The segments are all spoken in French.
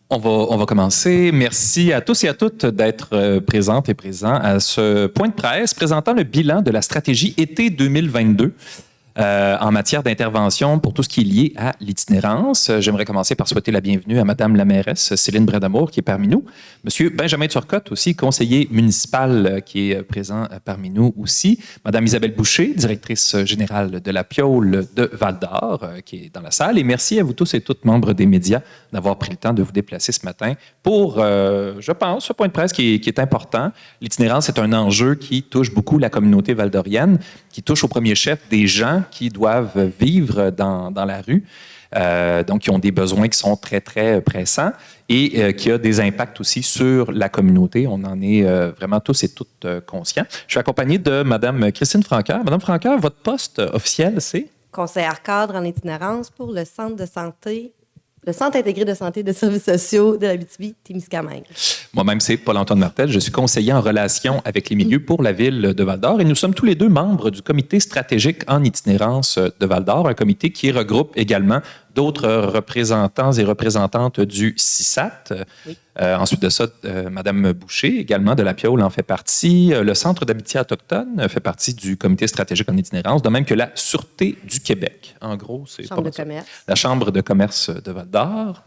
On va commencer. Merci à tous et à toutes d'être présentes et présents à ce point de presse présentant le bilan de la stratégie été 2022 en matière d'intervention pour tout ce qui est lié à l'itinérance. J'aimerais commencer par souhaiter la bienvenue à Madame la mairesse Céline Brindamour qui est parmi nous. Monsieur Benjamin Turcotte aussi, conseiller municipal qui est présent parmi nous aussi. Madame Isabelle Boucher, directrice générale de la Piolle de Val-d'Or qui est dans la salle. Et merci à vous tous et toutes membres des médias d'avoir pris le temps de vous déplacer ce matin pour, je pense, ce point de presse qui est important. L'itinérance est un enjeu qui touche beaucoup la communauté valdorienne, qui touche au premier chef des gens qui doivent vivre dans la rue, donc qui ont des besoins qui sont très, très pressants et qui a des impacts aussi sur la communauté. On en est vraiment tous et toutes conscients. Je suis accompagné de Mme Christine Francoeur. Mme Francoeur, votre poste officiel, c'est? Conseillère cadre en itinérance pour le centre de santé, le Centre intégré de santé et de services sociaux de l'Abitibi-Témiscamingue. Moi-même, c'est Paul-Antoine Martel. Je suis conseiller en relation avec les milieux pour la ville de Val-d'Or et nous sommes tous les deux membres du comité stratégique en itinérance de Val-d'Or, un comité qui regroupe également d'autres représentants et représentantes du CISAT. Oui. Ensuite de ça, Mme Boucher, également de la Piolle, en fait partie. Le Centre d'habitat autochtone fait partie du comité stratégique en itinérance, de même que la Sûreté du Québec. En gros, c'est Chambre de commerce. La Chambre de commerce de Val-d'Or.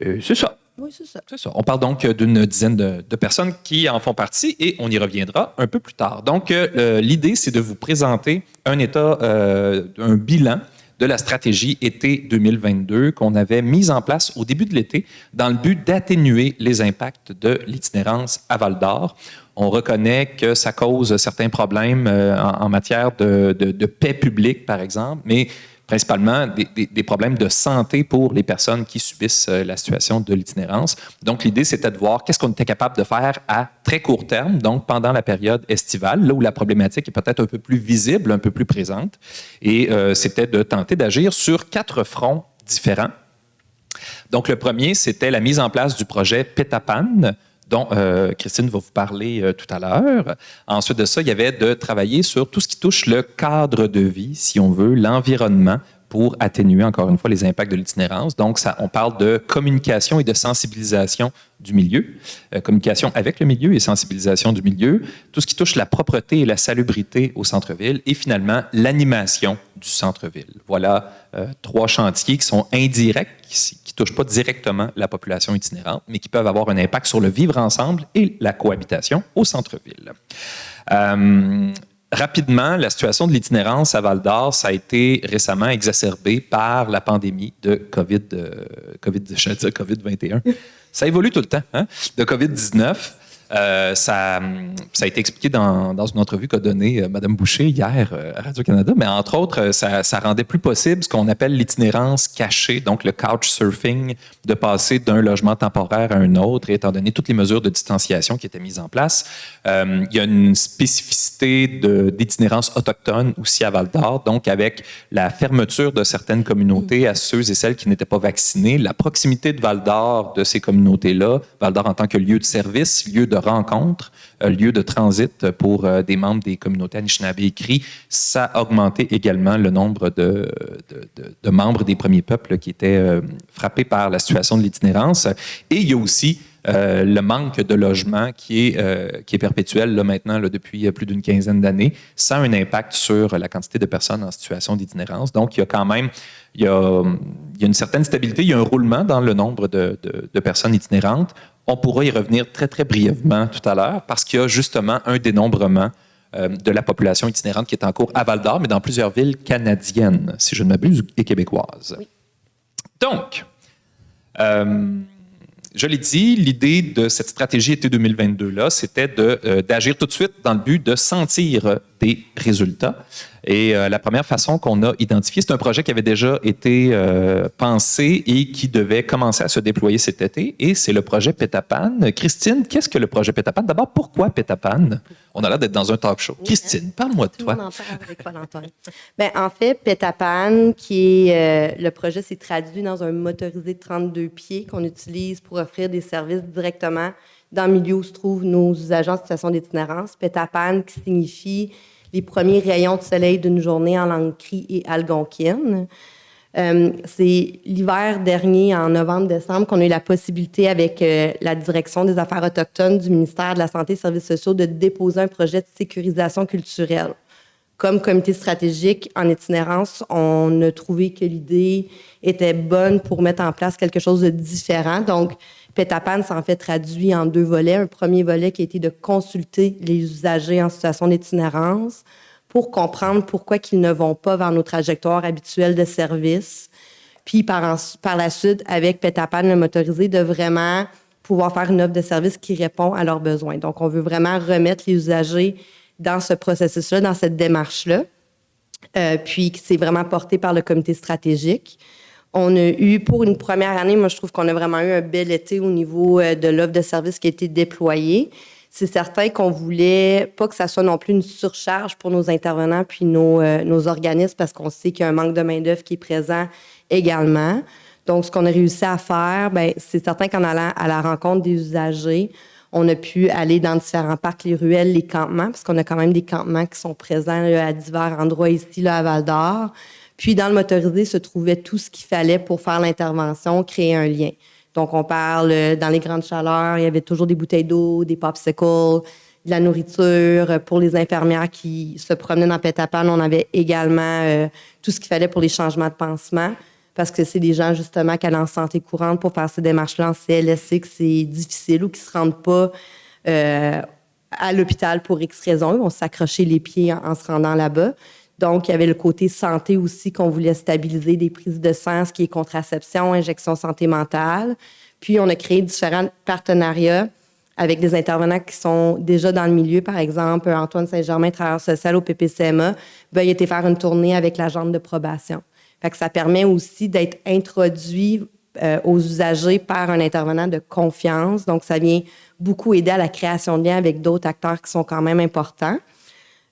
C'est ça. Oui, c'est ça. C'est ça. On parle donc d'une dizaine de personnes qui en font partie et on y reviendra un peu plus tard. Donc, l'idée, c'est de vous présenter un bilan de la stratégie été 2022 qu'on avait mise en place au début de l'été dans le but d'atténuer les impacts de l'itinérance à Val-d'Or. On reconnaît que ça cause certains problèmes en matière de paix publique, par exemple, mais principalement des problèmes de santé pour les personnes qui subissent la situation de l'itinérance. Donc, l'idée, c'était de voir qu'est-ce qu'on était capable de faire à très court terme, donc pendant la période estivale, là où la problématique est peut-être un peu plus visible, un peu plus présente. Et c'était de tenter d'agir sur 4 fronts différents. Donc, le premier, c'était la mise en place du projet Pétapan, dont Christine va vous parler tout à l'heure. Ensuite de ça, il y avait de travailler sur tout ce qui touche le cadre de vie, si on veut, l'environnement, pour atténuer, encore une fois, les impacts de l'itinérance. Donc, on parle de communication et de sensibilisation du milieu, communication avec le milieu et sensibilisation du milieu, tout ce qui touche la propreté et la salubrité au centre-ville, et finalement, l'animation du centre-ville. Voilà 3 chantiers qui sont indirects, qui ne touchent pas directement la population itinérante, mais qui peuvent avoir un impact sur le vivre ensemble et la cohabitation au centre-ville. Rapidement, la situation de l'itinérance à Val-d'Or, ça a été récemment exacerbée par la pandémie de COVID-21. Ça évolue tout le temps, hein? De COVID-19. Ça a été expliqué dans une entrevue qu'a donnée Mme Boucher hier à Radio-Canada, mais entre autres, ça rendait plus possible ce qu'on appelle l'itinérance cachée, donc le couchsurfing, de passer d'un logement temporaire à un autre, étant donné toutes les mesures de distanciation qui étaient mises en place. Il y a une spécificité d'itinérance autochtone aussi à Val-d'Or, donc avec la fermeture de certaines communautés à ceux et celles qui n'étaient pas vaccinés, la proximité de Val-d'Or de ces communautés-là, Val-d'Or en tant que lieu de service, lieu de rencontre, lieu de transit pour des membres des communautés Anishinaabe-Cri, ça a augmenté également le nombre de membres des premiers peuples qui étaient frappés par la situation de l'itinérance. Et il y a aussi le manque de logement qui est perpétuel là, maintenant là, depuis plus d'une quinzaine d'années. Ça a un impact sur la quantité de personnes en situation d'itinérance. Donc, il y a quand même il y a une certaine stabilité, il y a un roulement dans le nombre de personnes itinérantes. On pourra y revenir très, très brièvement tout à l'heure parce qu'il y a justement un dénombrement de la population itinérante qui est en cours à Val-d'Or, mais dans plusieurs villes canadiennes, si je ne m'abuse, et québécoises. Oui. Donc, je l'ai dit, l'idée de cette stratégie été 2022-là, c'était d'agir tout de suite dans le but de sentir des résultats. Et la première façon qu'on a identifiée, c'est un projet qui avait déjà été pensé et qui devait commencer à se déployer cet été, et c'est le projet Pétapan. Christine, qu'est-ce que le projet Pétapan? D'abord, pourquoi Pétapan? On a l'air d'être dans un talk show. Oui, Christine, parle-moi de toi. Tout le monde en parle avec Paul-Antoine. Bien, en fait, Pétapan, qui est le projet s'est traduit dans un motorisé de 32 pieds qu'on utilise pour offrir des services directement dans le milieu où se trouvent nos usagers en situation d'itinérance. Pétapan, qui signifie les premiers rayons de soleil d'une journée en langue cri et algonquine. C'est l'hiver dernier, en novembre-décembre, qu'on a eu la possibilité avec la Direction des Affaires autochtones du ministère de la Santé et des Services sociaux de déposer un projet de sécurisation culturelle. Comme comité stratégique en itinérance, on a trouvé que l'idée était bonne pour mettre en place quelque chose de différent. Donc, Pétapan s'en fait traduit en 2 volets. Un premier volet qui a été de consulter les usagers en situation d'itinérance pour comprendre pourquoi ils ne vont pas vers nos trajectoires habituelles de service. Puis, par la suite, avec Pétapan, le motorisé, de vraiment pouvoir faire une offre de service qui répond à leurs besoins. Donc, on veut vraiment remettre les usagers dans ce processus-là, dans cette démarche-là. Puis, c'est vraiment porté par le comité stratégique. On a eu, pour une première année, moi, je trouve qu'on a vraiment eu un bel été au niveau de l'offre de service qui a été déployée. C'est certain qu'on voulait pas que ça soit non plus une surcharge pour nos intervenants puis nos organismes parce qu'on sait qu'il y a un manque de main-d'œuvre qui est présent également. Donc, ce qu'on a réussi à faire, bien, c'est certain qu'en allant à la rencontre des usagers, on a pu aller dans différents parcs, les ruelles, les campements, parce qu'on a quand même des campements qui sont présents là, à divers endroits ici, là, à Val-d'Or. Puis, dans le motorisé, se trouvait tout ce qu'il fallait pour faire l'intervention, créer un lien. Donc, on parle dans les grandes chaleurs, il y avait toujours des bouteilles d'eau, des popsicles, de la nourriture. Pour les infirmières qui se promenaient dans Pétapan, on avait également tout ce qu'il fallait pour les changements de pansement. Parce que c'est des gens, justement, qui allaient en santé courante pour faire ces démarches-là en CLSC, que c'est difficile ou qui ne se rendent pas à l'hôpital pour X raisons. Ils vont s'accrocher les pieds en se rendant là-bas. Donc, il y avait le côté santé aussi qu'on voulait stabiliser, des prises de sang, ce qui est contraception, injection santé mentale. Puis, on a créé différents partenariats avec des intervenants qui sont déjà dans le milieu. Par exemple, Antoine Saint-Germain, travailleur social au PPCMA, ben, il a été faire une tournée avec l'agente de probation. Fait que ça permet aussi d'être introduit aux usagers par un intervenant de confiance. Donc, ça vient beaucoup aider à la création de liens avec d'autres acteurs qui sont quand même importants.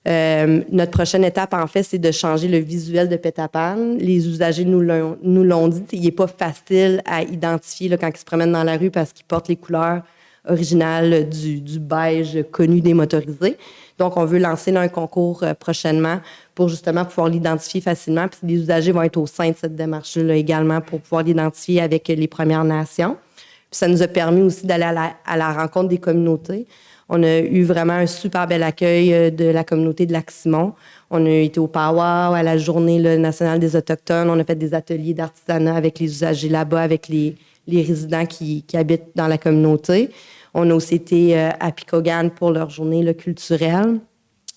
Notre prochaine étape, en fait, c'est de changer le visuel de Pétapan. Les usagers nous l'ont dit. Il n'est pas facile à identifier là, quand ils se promènent dans la rue parce qu'ils portent les couleurs originales du beige connu des motorisés. Donc, on veut lancer là, un concours prochainement pour justement pouvoir l'identifier facilement. Puis les usagers vont être au sein de cette démarche-là également pour pouvoir l'identifier avec les Premières Nations. Puis ça nous a permis aussi d'aller à la rencontre des communautés. On a eu vraiment un super bel accueil de la communauté de Lac-Simon. On a été au powwow, à la Journée là, nationale des Autochtones. On a fait des ateliers d'artisanat avec les usagers là-bas, avec les résidents qui habitent dans la communauté. On a aussi été à Picogan pour leur journée là, culturelle.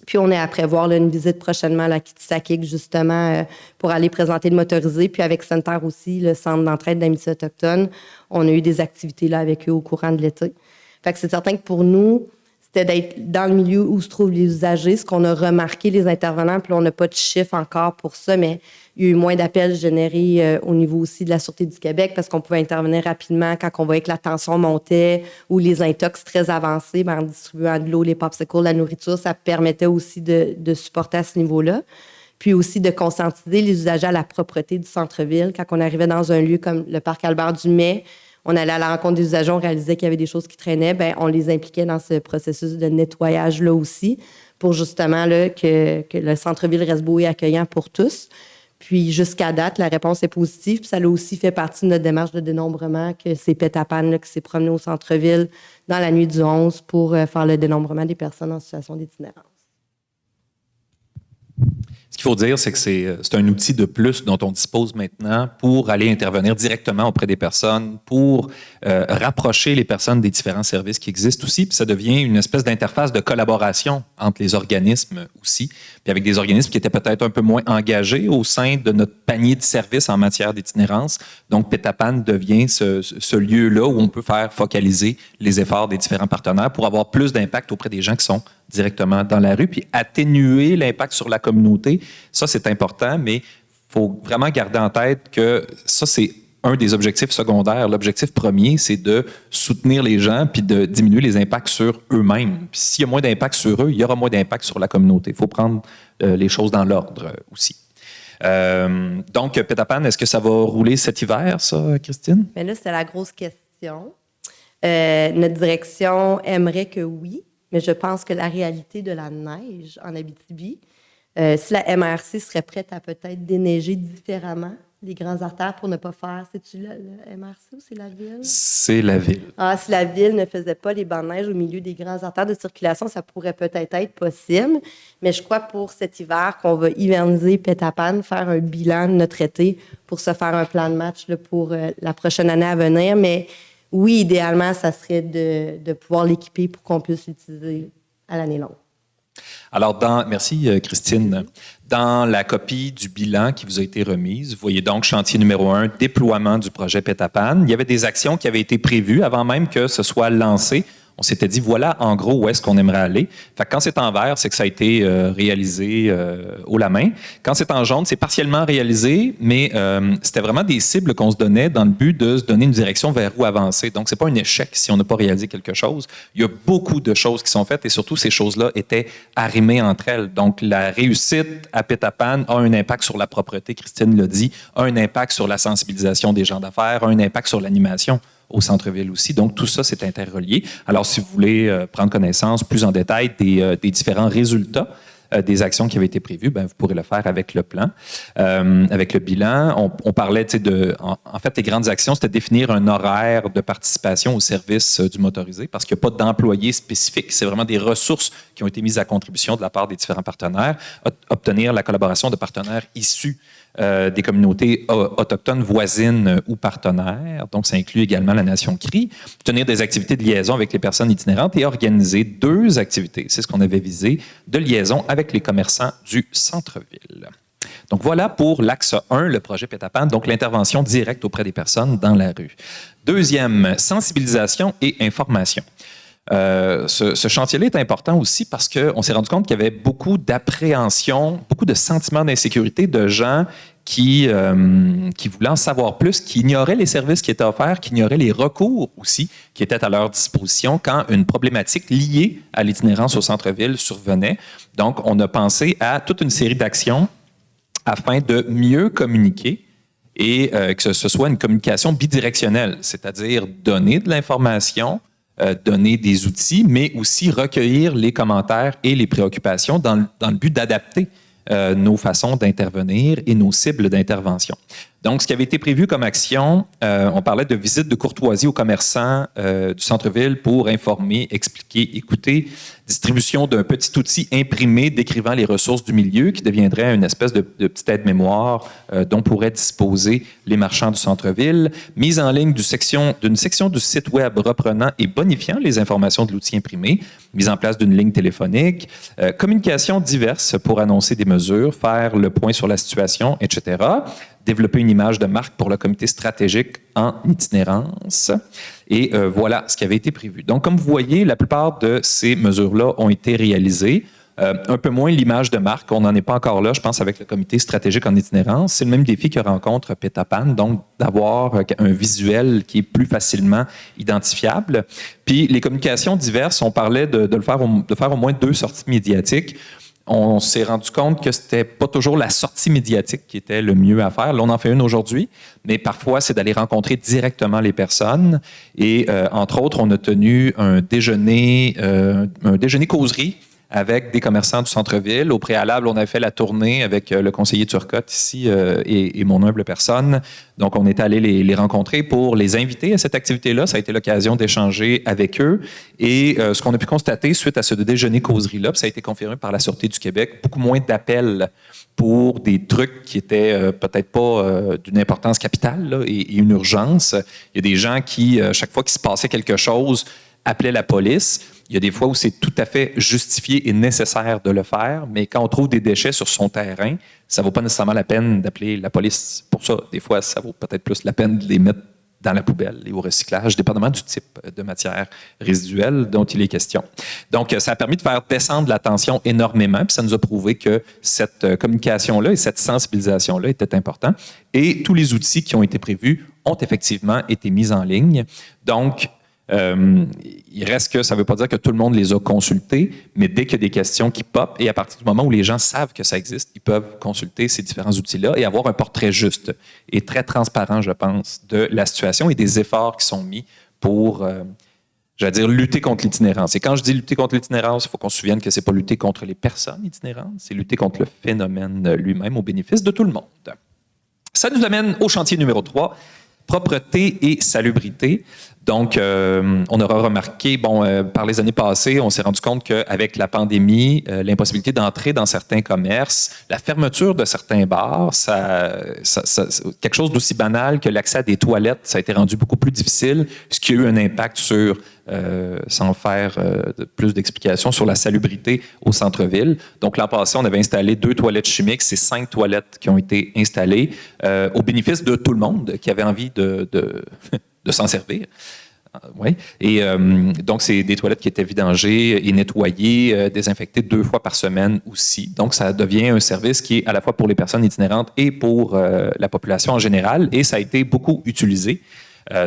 Puis, on est à prévoir là, une visite prochainement à la Kitsakig, justement, pour aller présenter le motorisé. Puis, avec Center aussi, le Centre d'entraide d'amitié autochtone, on a eu des activités là, avec eux au courant de l'été. Fait que c'est certain que pour nous, c'était d'être dans le milieu où se trouvent les usagers, ce qu'on a remarqué, les intervenants, puis là, on n'a pas de chiffre encore pour ça, mais il y a eu moins d'appels générés au niveau aussi de la Sûreté du Québec parce qu'on pouvait intervenir rapidement quand on voyait que la tension montait ou les intox très avancés, en distribuant de l'eau, les popsicles, la nourriture, ça permettait aussi de supporter à ce niveau-là. Puis aussi de conscientiser les usagers à la propreté du centre-ville. Quand on arrivait dans un lieu comme le parc Albert-Dumais, on allait à la rencontre des usagers, on réalisait qu'il y avait des choses qui traînaient, bien, on les impliquait dans ce processus de nettoyage-là aussi pour justement là, que le centre-ville reste beau et accueillant pour tous. Puis jusqu'à date, la réponse est positive. Puis ça a aussi fait partie de notre démarche de dénombrement que c'est Pétapan là, qui s'est promené au centre-ville dans la nuit du 11 pour faire le dénombrement des personnes en situation d'itinérance. Ce qu'il faut dire, c'est que c'est un outil de plus dont on dispose maintenant pour aller intervenir directement auprès des personnes, pour rapprocher les personnes des différents services qui existent aussi. Puis ça devient une espèce d'interface de collaboration entre les organismes aussi, puis avec des organismes qui étaient peut-être un peu moins engagés au sein de notre panier de services en matière d'itinérance. Donc, Pétapan devient ce lieu-là où on peut faire focaliser les efforts des différents partenaires pour avoir plus d'impact auprès des gens qui sont directement dans la rue, puis atténuer l'impact sur la communauté. Ça, c'est important, mais il faut vraiment garder en tête que ça, c'est un des objectifs secondaires. L'objectif premier, c'est de soutenir les gens puis de diminuer les impacts sur eux-mêmes. Puis s'il y a moins d'impact sur eux, il y aura moins d'impact sur la communauté. Il faut prendre les choses dans l'ordre aussi. Donc, Pétapan, est-ce que ça va rouler cet hiver, ça, Christine? Bien là, c'est la grosse question. Notre direction aimerait que oui, mais je pense que la réalité de la neige en Abitibi, si la MRC serait prête à peut-être déneiger différemment les grandes artères pour ne pas faire. C'est-tu le MRC ou c'est la ville? C'est la ville. Ah, si la ville ne faisait pas les bancs de neige au milieu des grandes artères de circulation, ça pourrait peut-être être possible. Mais je crois pour cet hiver qu'on va hiverniser Pétapan, faire un bilan de notre été pour se faire un plan de match là, pour la prochaine année à venir. Mais oui, idéalement, ça serait de pouvoir l'équiper pour qu'on puisse l'utiliser à l'année longue. Alors, merci Christine. Dans la copie du bilan qui vous a été remise, vous voyez donc chantier numéro 1, déploiement du projet Pétapan. Il y avait des actions qui avaient été prévues avant même que ce soit lancé. On s'était dit, voilà en gros où est-ce qu'on aimerait aller. Fait que quand c'est en vert, c'est que ça a été réalisé haut la main. Quand c'est en jaune, c'est partiellement réalisé, mais c'était vraiment des cibles qu'on se donnait dans le but de se donner une direction vers où avancer. Donc, c'est pas un échec si on n'a pas réalisé quelque chose. Il y a beaucoup de choses qui sont faites et surtout, ces choses-là étaient arrimées entre elles. Donc, la réussite à Pétapan a un impact sur la propreté, Christine l'a dit, a un impact sur la sensibilisation des gens d'affaires, a un impact sur l'animation au centre-ville aussi. Donc, tout ça, c'est interrelié. Alors, si vous voulez prendre connaissance plus en détail des différents résultats des actions qui avaient été prévues, bien, vous pourrez le faire avec le plan, avec le bilan. On parlait en fait, les grandes actions, c'était définir un horaire de participation au service du motorisé parce qu'il n'y a pas d'employés spécifiques. C'est vraiment des ressources qui ont été mises à contribution de la part des différents partenaires. Obtenir la collaboration de partenaires issus des communautés autochtones voisines ou partenaires. Donc, ça inclut également la Nation Cri. Tenir des activités de liaison avec les personnes itinérantes et organiser 2 activités, c'est ce qu'on avait visé, de liaison avec les commerçants du centre-ville. Donc, voilà pour l'axe 1, le projet Pétapan, donc l'intervention directe auprès des personnes dans la rue. Deuxième, sensibilisation et information. Ce chantier-là est important aussi parce qu'on s'est rendu compte qu'il y avait beaucoup d'appréhension, beaucoup de sentiments d'insécurité de gens qui voulaient en savoir plus, qui ignoraient les services qui étaient offerts, qui ignoraient les recours aussi qui étaient à leur disposition quand une problématique liée à l'itinérance au centre-ville survenait. Donc, on a pensé à toute une série d'actions afin de mieux communiquer et que ce soit une communication bidirectionnelle, c'est-à-dire donner de l'information, donner des outils, mais aussi recueillir les commentaires et les préoccupations dans le but d'adapter nos façons d'intervenir et nos cibles d'intervention. Donc, ce qui avait été prévu comme action, on parlait de visite de courtoisie aux commerçants du centre-ville pour informer, expliquer, écouter, distribution d'un petit outil imprimé décrivant les ressources du milieu qui deviendrait une espèce de petite aide-mémoire dont pourraient disposer les marchands du centre-ville, mise en ligne d'une section du site web reprenant et bonifiant les informations de l'outil imprimé, mise en place d'une ligne téléphonique, communication diverses pour annoncer des mesures, faire le point sur la situation, etc., développer une image de marque pour le comité stratégique en itinérance. Et voilà ce qui avait été prévu. Donc, comme vous voyez, la plupart de ces mesures-là ont été réalisées. Un peu moins l'image de marque. On n'en est pas encore là, je pense, avec le comité stratégique en itinérance. C'est le même défi que rencontre Pétapan, donc d'avoir un visuel qui est plus facilement identifiable. Puis, les communications diverses, on parlait de faire au moins 2 sorties médiatiques. On s'est rendu compte que c'était pas toujours la sortie médiatique qui était le mieux à faire. Là, on en fait une aujourd'hui, mais parfois, c'est d'aller rencontrer directement les personnes. Et entre autres, on a tenu un déjeuner causerie avec des commerçants du centre-ville. Au préalable, on a fait la tournée avec le conseiller Turcotte ici et mon humble personne. Donc, on est allé les rencontrer pour les inviter à cette activité-là. Ça a été l'occasion d'échanger avec eux. Et ce qu'on a pu constater suite à ce déjeuner-causerie-là, ça a été confirmé par la Sûreté du Québec, beaucoup moins d'appels pour des trucs qui étaient peut-être pas d'une importance capitale là, et une urgence. Il y a des gens qui, chaque fois qu'il se passait quelque chose, appelaient la police. Il y a des fois où c'est tout à fait justifié et nécessaire de le faire, mais quand on trouve des déchets sur son terrain, ça ne vaut pas nécessairement la peine d'appeler la police pour ça. Des fois, ça vaut peut-être plus la peine de les mettre dans la poubelle et au recyclage, dépendamment du type de matière résiduelle dont il est question. Donc, ça a permis de faire descendre la tension énormément, puis ça nous a prouvé que cette communication-là et cette sensibilisation-là étaient importants. Et tous les outils qui ont été prévus ont effectivement été mis en ligne. Donc, il reste que ça ne veut pas dire que tout le monde les a consultés, mais dès qu'il y a des questions qui popent, et à partir du moment où les gens savent que ça existe, ils peuvent consulter ces différents outils-là et avoir un portrait juste et très transparent, je pense, de la situation et des efforts qui sont mis pour, lutter contre l'itinérance. Et quand je dis lutter contre l'itinérance, il faut qu'on se souvienne que ce n'est pas lutter contre les personnes itinérantes, c'est lutter contre le phénomène lui-même au bénéfice de tout le monde. Ça nous amène au chantier numéro 3, propreté et salubrité. Donc, on aura remarqué, par les années passées, on s'est rendu compte qu'avec la pandémie, l'impossibilité d'entrer dans certains commerces, la fermeture de certains bars, quelque chose d'aussi banal que l'accès à des toilettes, ça a été rendu beaucoup plus difficile, ce qui a eu un impact sur, sans faire plus d'explications, sur la salubrité au centre-ville. Donc, l'an passé, on avait installé 2 toilettes chimiques, c'est 5 toilettes qui ont été installées au bénéfice de tout le monde qui avait envie de s'en servir. Oui. Et donc, c'est des toilettes qui étaient vidangées et nettoyées, désinfectées 2 fois par semaine aussi. Donc, ça devient un service qui est à la fois pour les personnes itinérantes et pour la population en général. Et ça a été beaucoup utilisé.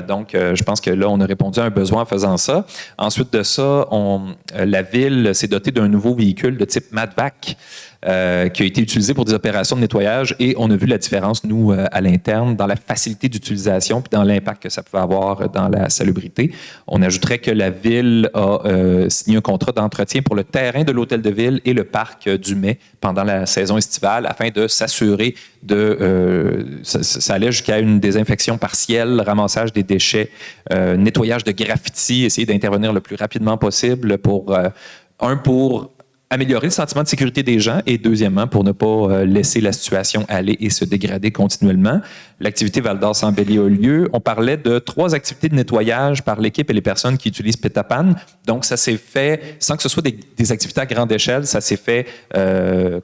Donc, je pense que là, on a répondu à un besoin en faisant ça. Ensuite de ça, la ville s'est dotée d'un nouveau véhicule de type MADVAC qui a été utilisé pour des opérations de nettoyage et on a vu la différence, nous, à l'interne, dans la facilité d'utilisation puis dans l'impact que ça pouvait avoir dans la salubrité. On ajouterait que la ville a signé un contrat d'entretien pour le terrain de l'hôtel de ville et le parc du Mai pendant la saison estivale afin de s'assurer ça allait jusqu'à une désinfection partielle, ramassage des déchets, nettoyage de graffitis, essayer d'intervenir le plus rapidement possible pour améliorer le sentiment de sécurité des gens et deuxièmement, pour ne pas laisser la situation aller et se dégrader continuellement. L'activité Val d'Or s'embellit au lieu. On parlait de 3 activités de nettoyage par l'équipe et les personnes qui utilisent Petapan. Donc, ça s'est fait sans que ce soit des activités à grande échelle, ça s'est fait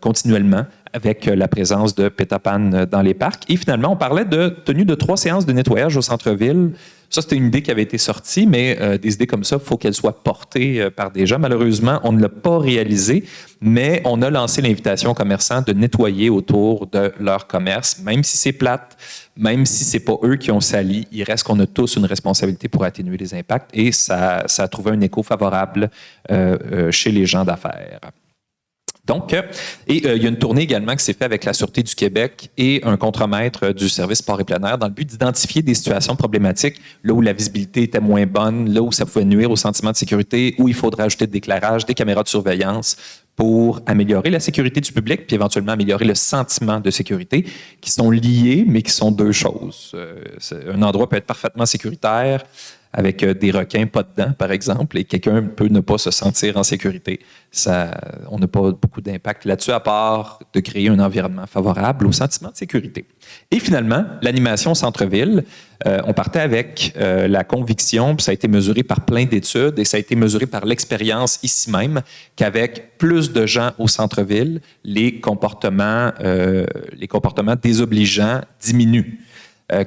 continuellement avec la présence de Petapan dans les parcs. Et finalement, on parlait de tenue de 3 séances de nettoyage au centre-ville. Ça, c'était une idée qui avait été sortie, mais des idées comme ça, il faut qu'elles soient portées par des gens. Malheureusement, on ne l'a pas réalisé, mais on a lancé l'invitation aux commerçants de nettoyer autour de leur commerce, même si c'est plate, même si ce n'est pas eux qui ont sali, il reste qu'on a tous une responsabilité pour atténuer les impacts et ça a trouvé un écho favorable chez les gens d'affaires. Donc, il y a une tournée également qui s'est faite avec la Sûreté du Québec et un contremaître du service sport et plein air dans le but d'identifier des situations problématiques, là où la visibilité était moins bonne, là où ça pouvait nuire au sentiment de sécurité, où il faudrait ajouter de l'éclairage, des caméras de surveillance pour améliorer la sécurité du public puis éventuellement améliorer le sentiment de sécurité, qui sont liés, mais qui sont 2 choses. Un endroit peut être parfaitement sécuritaire, avec des requins pas dedans, par exemple, et quelqu'un peut ne pas se sentir en sécurité. On n'a pas beaucoup d'impact là-dessus, à part de créer un environnement favorable au sentiment de sécurité. Et finalement, l'animation centre-ville, on partait avec la conviction, puis ça a été mesuré par plein d'études, et ça a été mesuré par l'expérience ici même, qu'avec plus de gens au centre-ville, les comportements désobligeants diminuent.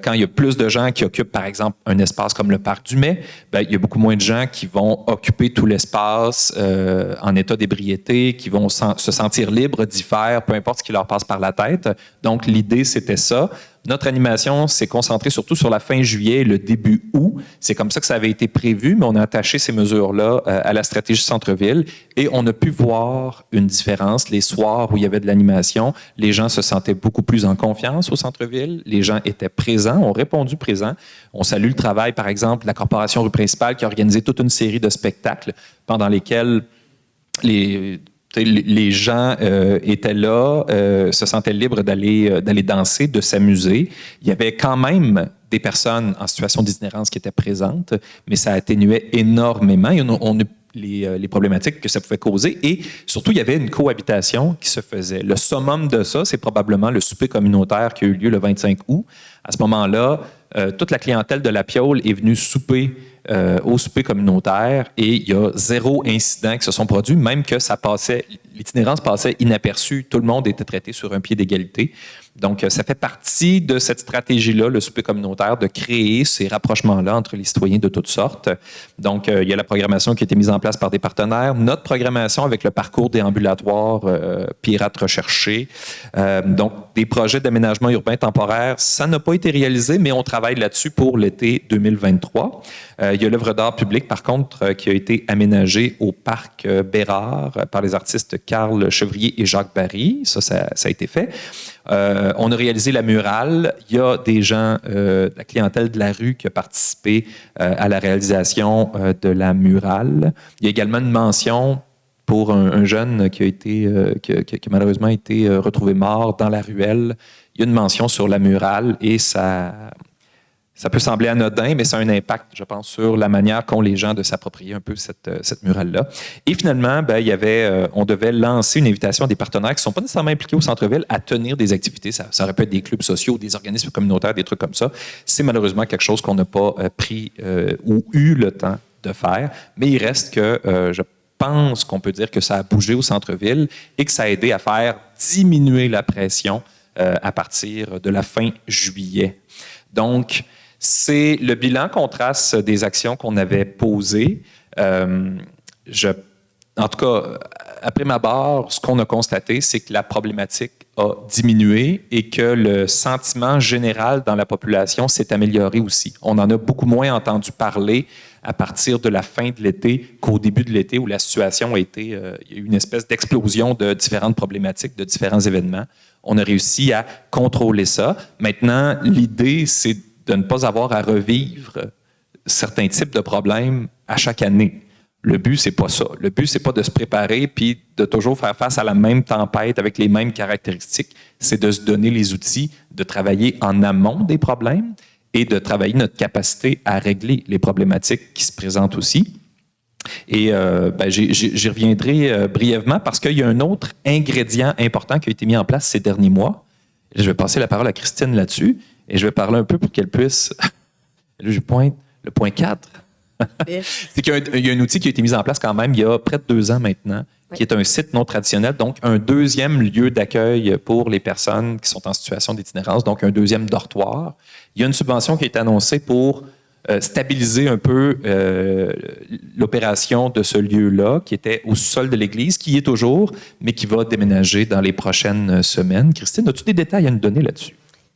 Quand il y a plus de gens qui occupent, par exemple, un espace comme le Parc du Mai, il y a beaucoup moins de gens qui vont occuper tout l'espace en état d'ébriété, qui vont se sentir libres d'y faire, peu importe ce qui leur passe par la tête. Donc, l'idée, c'était ça. Notre animation s'est concentrée surtout sur la fin juillet et le début août. C'est comme ça que ça avait été prévu, mais on a attaché ces mesures-là à la stratégie centre-ville et on a pu voir une différence. Les soirs où il y avait de l'animation, les gens se sentaient beaucoup plus en confiance au centre-ville. Les gens étaient présents, ont répondu présents. On salue le travail, par exemple, de la Corporation Rue Principale qui a organisé toute une série de spectacles pendant lesquels les gens étaient là, se sentaient libres d'aller danser, de s'amuser. Il y avait quand même des personnes en situation d'itinérance qui étaient présentes, mais ça atténuait énormément. Les problématiques que ça pouvait causer. Et surtout, il y avait une cohabitation qui se faisait. Le summum de ça, c'est probablement le souper communautaire qui a eu lieu le 25 août. À ce moment-là, toute la clientèle de la Piole est venue souper au souper communautaire et il y a 0 incident qui se sont produits, même que l'itinérance passait inaperçue. Tout le monde était traité sur un pied d'égalité. Donc, ça fait partie de cette stratégie-là, le souper communautaire, de créer ces rapprochements-là entre les citoyens de toutes sortes. Donc, il y a la programmation qui a été mise en place par des partenaires, notre programmation avec le parcours déambulatoire Pirates recherchés. Donc, des projets d'aménagement urbain temporaire, ça n'a pas été réalisé, mais on travaille là-dessus pour l'été 2023. Il y a l'œuvre d'art publique, par contre, qui a été aménagée au parc Bérard par les artistes Carl Chevrier et Jacques Barry. Ça a été fait. On a réalisé la murale. Il y a des gens, la clientèle de la rue qui a participé à la réalisation de la murale. Il y a également une mention pour un jeune qui a malheureusement été retrouvé mort dans la ruelle, il y a une mention sur la murale et ça peut sembler anodin, mais ça a un impact, je pense, sur la manière qu'ont les gens de s'approprier un peu cette murale-là. Et finalement, on devait lancer une invitation à des partenaires qui ne sont pas nécessairement impliqués au centre-ville à tenir des activités. Ça aurait pu être des clubs sociaux, des organismes communautaires, des trucs comme ça. C'est malheureusement quelque chose qu'on n'a pas pris ou eu le temps de faire, mais il reste que je pense qu'on peut dire que ça a bougé au centre-ville et que ça a aidé à faire diminuer la pression à partir de la fin juillet. Donc, c'est le bilan qu'on trace des actions qu'on avait posées. En tout cas, après ma barre, ce qu'on a constaté, c'est que la problématique a diminué et que le sentiment général dans la population s'est amélioré aussi. On en a beaucoup moins entendu parler à partir de la fin de l'été qu'au début de l'été où la situation a été, il y a eu une espèce d'explosion de différentes problématiques, de différents événements. On a réussi à contrôler ça. Maintenant, l'idée, c'est de ne pas avoir à revivre certains types de problèmes à chaque année. Le but, c'est pas ça. Le but, c'est pas de se préparer puis de toujours faire face à la même tempête avec les mêmes caractéristiques. C'est de se donner les outils, de travailler en amont des problèmes et de travailler notre capacité à régler les problématiques qui se présentent aussi. Et j'y reviendrai brièvement parce qu'il y a un autre ingrédient important qui a été mis en place ces derniers mois. Je vais passer la parole à Christine là-dessus et je vais parler un peu pour qu'elle puisse... Là, je pointe le point 4. C'est qu'il y a un outil qui a été mis en place quand même il y a près de 2 ans maintenant, qui est un site non traditionnel, donc un deuxième lieu d'accueil pour les personnes qui sont en situation d'itinérance, donc un deuxième dortoir. Il y a une subvention qui a été annoncée pour stabiliser un peu l'opération de ce lieu-là, qui était au sol de l'église, qui y est toujours, mais qui va déménager dans les prochaines semaines. Christine, as-tu des détails à nous donner là-dessus?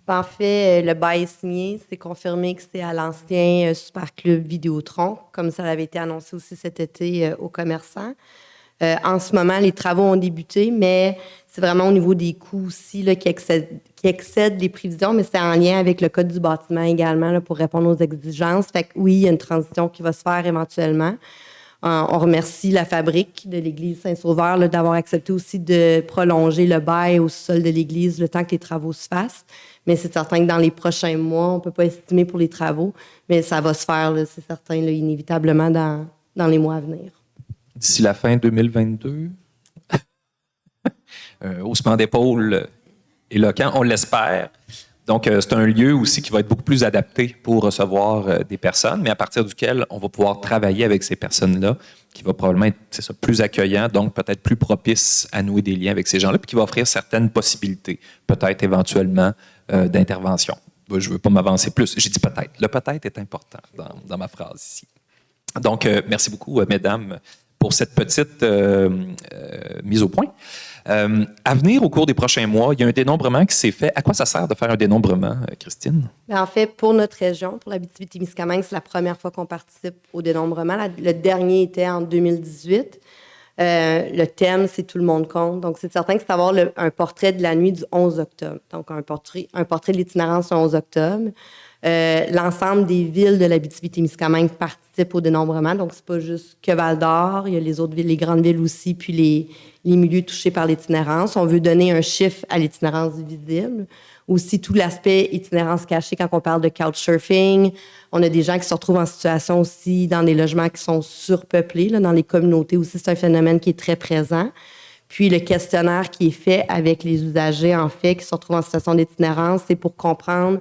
En fait, le bail est signé. C'est confirmé que c'est à l'ancien Super Club Vidéotron, comme ça avait été annoncé aussi cet été aux commerçants. En ce moment, les travaux ont débuté, mais c'est vraiment au niveau des coûts aussi là, qui excèdent les prévisions, mais c'est en lien avec le code du bâtiment également là, pour répondre aux exigences. Fait que oui, il y a une transition qui va se faire éventuellement. On remercie la fabrique de l'église Saint-Sauveur là, d'avoir accepté aussi de prolonger le bail au sol de l'église le temps que les travaux se fassent. Mais c'est certain que dans les prochains mois, on ne peut pas estimer pour les travaux, mais ça va se faire, là, c'est certain, là, inévitablement dans les mois à venir. D'ici la fin 2022, haussement d'épaule éloquent, on l'espère. Donc, c'est un lieu aussi qui va être beaucoup plus adapté pour recevoir des personnes, mais à partir duquel on va pouvoir travailler avec ces personnes-là, qui va probablement être plus accueillant, donc peut-être plus propice à nouer des liens avec ces gens-là, puis qui va offrir certaines possibilités, peut-être éventuellement d'intervention. Je ne veux pas m'avancer plus. J'ai dit peut-être. Le peut-être est important dans ma phrase ici. Donc, merci beaucoup, mesdames, pour cette petite mise au point. À venir, au cours des prochains mois, il y a un dénombrement qui s'est fait. À quoi ça sert de faire un dénombrement, Christine? En fait, pour notre région, pour l'Abitibi-Témiscamingue, c'est la première fois qu'on participe au dénombrement. Le dernier était en 2018. Le thème, c'est tout le monde compte. Donc, c'est certain que c'est avoir un portrait de la nuit du 11 octobre. Donc, un portrait de l'itinérance du 11 octobre. L'ensemble des villes de l'Abitibi-Témiscamingue participent au dénombrement. Donc, c'est pas juste que Val-d'Or. Il y a les autres villes, les grandes villes aussi, puis les milieux touchés par l'itinérance. On veut donner un chiffre à l'itinérance visible. Aussi, tout l'aspect itinérance cachée quand on parle de couchsurfing. On a des gens qui se retrouvent en situation aussi dans des logements qui sont surpeuplés. Là, dans les communautés aussi, c'est un phénomène qui est très présent. Puis, le questionnaire qui est fait avec les usagers, en fait, qui se retrouvent en situation d'itinérance, c'est pour comprendre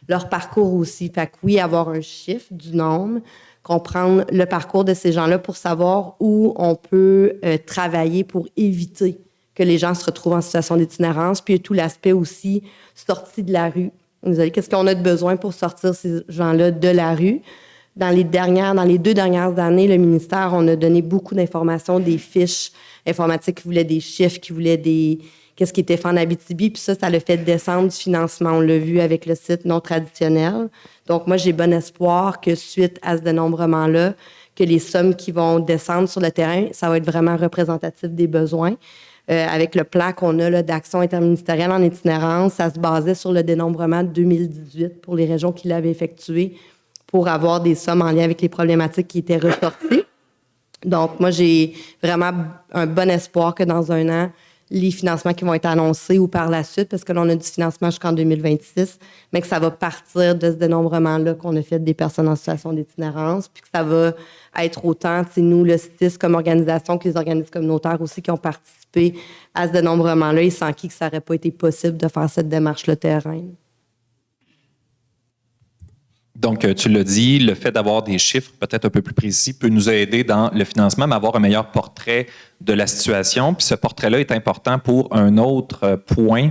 leur parcours aussi. Fait que oui, avoir un chiffre du nombre, comprendre le parcours de ces gens-là pour savoir où on peut travailler pour éviter que les gens se retrouvent en situation d'itinérance. Puis il y a tout l'aspect aussi sortie de la rue. Qu'est-ce qu'on a de besoin pour sortir ces gens-là de la rue? Dans les 2 dernières années, le ministère, on a donné beaucoup d'informations, des fiches informatiques qui voulaient des chiffres, qui voulaient qu'est-ce qui était fait en Abitibi. Puis ça l'a fait descendre du financement. On l'a vu avec le site non traditionnel. Donc, moi, j'ai bon espoir que suite à ce dénombrement-là, que les sommes qui vont descendre sur le terrain, ça va être vraiment représentatif des besoins. Avec le plan qu'on a là, d'action interministérielle en itinérance, ça se basait sur le dénombrement de 2018 pour les régions qui l'avaient effectué pour avoir des sommes en lien avec les problématiques qui étaient ressorties. Donc, moi, j'ai vraiment un bon espoir que dans 1 an, les financements qui vont être annoncés ou par la suite, parce que là, on a du financement jusqu'en 2026, mais que ça va partir de ce dénombrement-là qu'on a fait des personnes en situation d'itinérance, puis que ça va être autant, nous, le STIS comme organisation, que les organismes communautaires aussi qui ont participé à ce dénombrement-là et sans qui que ça n'aurait pas été possible de faire cette démarche-là terrain. Donc, tu l'as dit, le fait d'avoir des chiffres peut-être un peu plus précis peut nous aider dans le financement, mais avoir un meilleur portrait de la situation. Puis ce portrait-là est important pour un autre point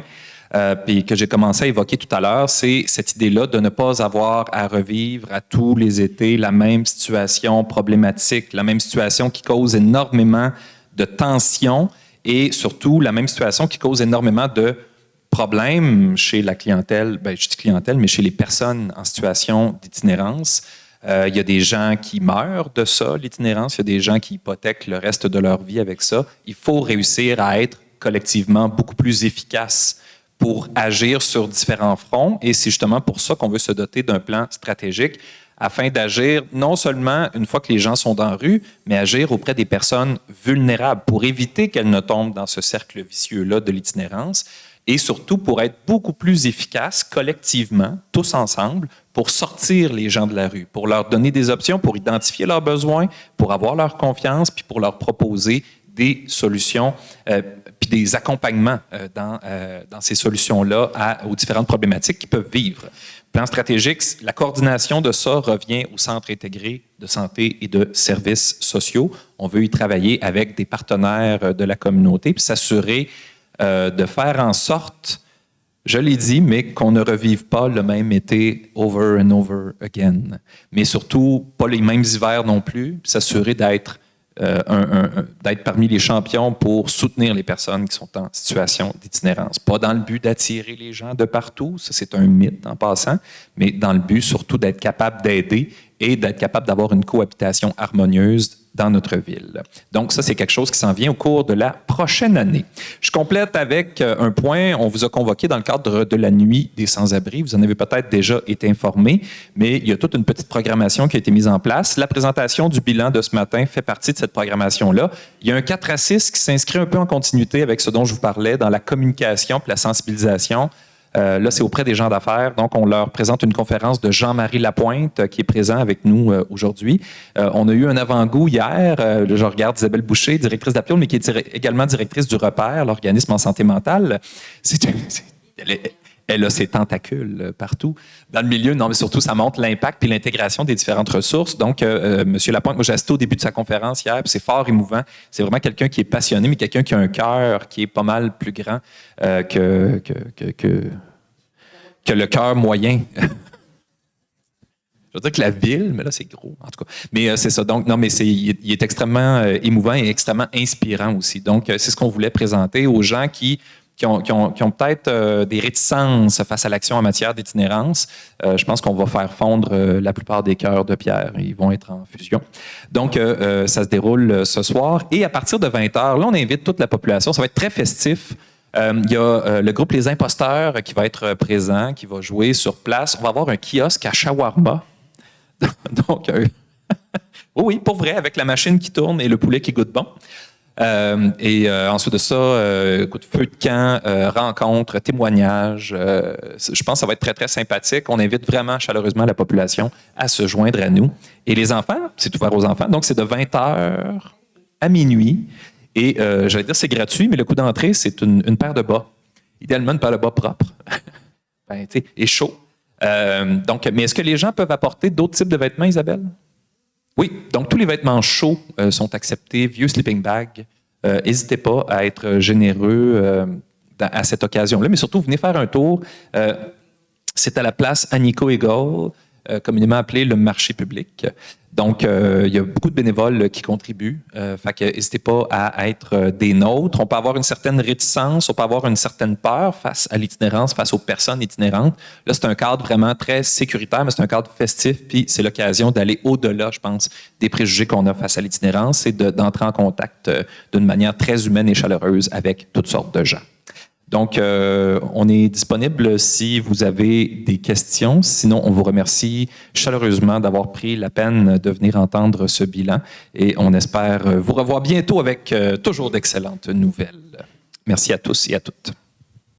puis que j'ai commencé à évoquer tout à l'heure, c'est cette idée-là de ne pas avoir à revivre à tous les étés la même situation problématique, la même situation qui cause énormément de tensions et surtout la même situation qui cause énormément de problème chez la clientèle, ben, je dis clientèle, mais chez les personnes en situation d'itinérance. Il y a des gens qui meurent de ça, l'itinérance. Il y a des gens qui hypothèquent le reste de leur vie avec ça. Il faut réussir à être collectivement beaucoup plus efficace pour agir sur différents fronts. Et c'est justement pour ça qu'on veut se doter d'un plan stratégique afin d'agir non seulement une fois que les gens sont dans la rue, mais agir auprès des personnes vulnérables pour éviter qu'elles ne tombent dans ce cercle vicieux-là de l'itinérance. Et surtout pour être beaucoup plus efficaces collectivement, tous ensemble, pour sortir les gens de la rue, pour leur donner des options, pour identifier leurs besoins, pour avoir leur confiance, puis pour leur proposer des solutions, puis des accompagnements dans ces solutions-là aux différentes problématiques qu'ils peuvent vivre. Plan stratégique, la coordination de ça revient au Centre intégré de santé et de services sociaux. On veut y travailler avec des partenaires de la communauté, puis s'assurer de faire en sorte, je l'ai dit, mais qu'on ne revive pas le même été over and over again. Mais surtout, pas les mêmes hivers non plus, puis s'assurer d'être parmi les champions pour soutenir les personnes qui sont en situation d'itinérance. Pas dans le but d'attirer les gens de partout, ça c'est un mythe en passant, mais dans le but surtout d'être capable d'aider et d'être capable d'avoir une cohabitation harmonieuse dans notre ville. Donc, ça, c'est quelque chose qui s'en vient au cours de la prochaine année. Je complète avec un point. On vous a convoqué dans le cadre de la Nuit des sans-abri. Vous en avez peut-être déjà été informé, mais il y a toute une petite programmation qui a été mise en place. La présentation du bilan de ce matin fait partie de cette programmation-là. Il y a un 4 à 6 qui s'inscrit un peu en continuité avec ce dont je vous parlais dans la communication et la sensibilisation. Là, c'est auprès des gens d'affaires. Donc, on leur présente une conférence de Jean-Marie Lapointe qui est présent avec nous aujourd'hui. On a eu un avant-goût hier. Je regarde Isabelle Boucher, directrice d'Appiol, mais qui est également directrice du Repère, l'organisme en santé mentale. Elle a ses tentacules partout dans le milieu. Non, mais surtout, ça montre l'impact et l'intégration des différentes ressources. Donc, M. Lapointe, moi, j'ai assisté au début de sa conférence hier, puis c'est fort émouvant. C'est vraiment quelqu'un qui est passionné, mais quelqu'un qui a un cœur qui est pas mal plus grand que le cœur moyen. Je veux dire que la ville, mais là, c'est gros, en tout cas. Mais c'est ça. Donc, non, mais il est extrêmement émouvant et extrêmement inspirant aussi. Donc, c'est ce qu'on voulait présenter aux gens qui ont peut-être des réticences face à l'action en matière d'itinérance. Je pense qu'on va faire fondre la plupart des cœurs de pierre. Ils vont être en fusion. Donc, ça se déroule ce soir. Et à partir de 20h, là, on invite toute la population. Ça va être très festif. Il y a le groupe Les Imposteurs qui va être présent, qui va jouer sur place. On va avoir un kiosque à shawarma. Donc, oui, pour vrai, avec la machine qui tourne et le poulet qui goûte bon. Ensuite de ça, feu de camp, rencontres, témoignages. Je pense que ça va être très, très sympathique. On invite vraiment chaleureusement la population à se joindre à nous. Et les enfants, c'est ouvert aux enfants. Donc, c'est de 20h à minuit. Et j'allais dire c'est gratuit, mais le coût d'entrée, c'est une paire de bas. Idéalement, une paire de bas propre. Et chaud. Mais est-ce que les gens peuvent apporter d'autres types de vêtements, Isabelle? Oui, donc tous les vêtements chauds sont acceptés, vieux sleeping bag. N'hésitez pas à être généreux à cette occasion-là, mais surtout, venez faire un tour. C'est à la place Annico Egal, communément appelé le marché public. Donc, il y a beaucoup de bénévoles qui contribuent. Fait que n'hésitez pas à être des nôtres. On peut avoir une certaine réticence, on peut avoir une certaine peur face à l'itinérance, face aux personnes itinérantes. Là, c'est un cadre vraiment très sécuritaire, mais c'est un cadre festif, puis c'est l'occasion d'aller au-delà, je pense, des préjugés qu'on a face à l'itinérance et d'entrer en contact d'une manière très humaine et chaleureuse avec toutes sortes de gens. Donc, on est disponible si vous avez des questions. Sinon, on vous remercie chaleureusement d'avoir pris la peine de venir entendre ce bilan et on espère vous revoir bientôt avec toujours d'excellentes nouvelles. Merci à tous et à toutes.